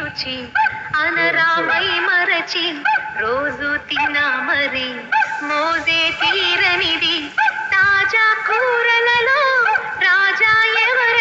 రుచి అనరామై మరచి రోజు తినా మరి మోజే తీరనిది తాజా కూరలలో రాజా ఎవరు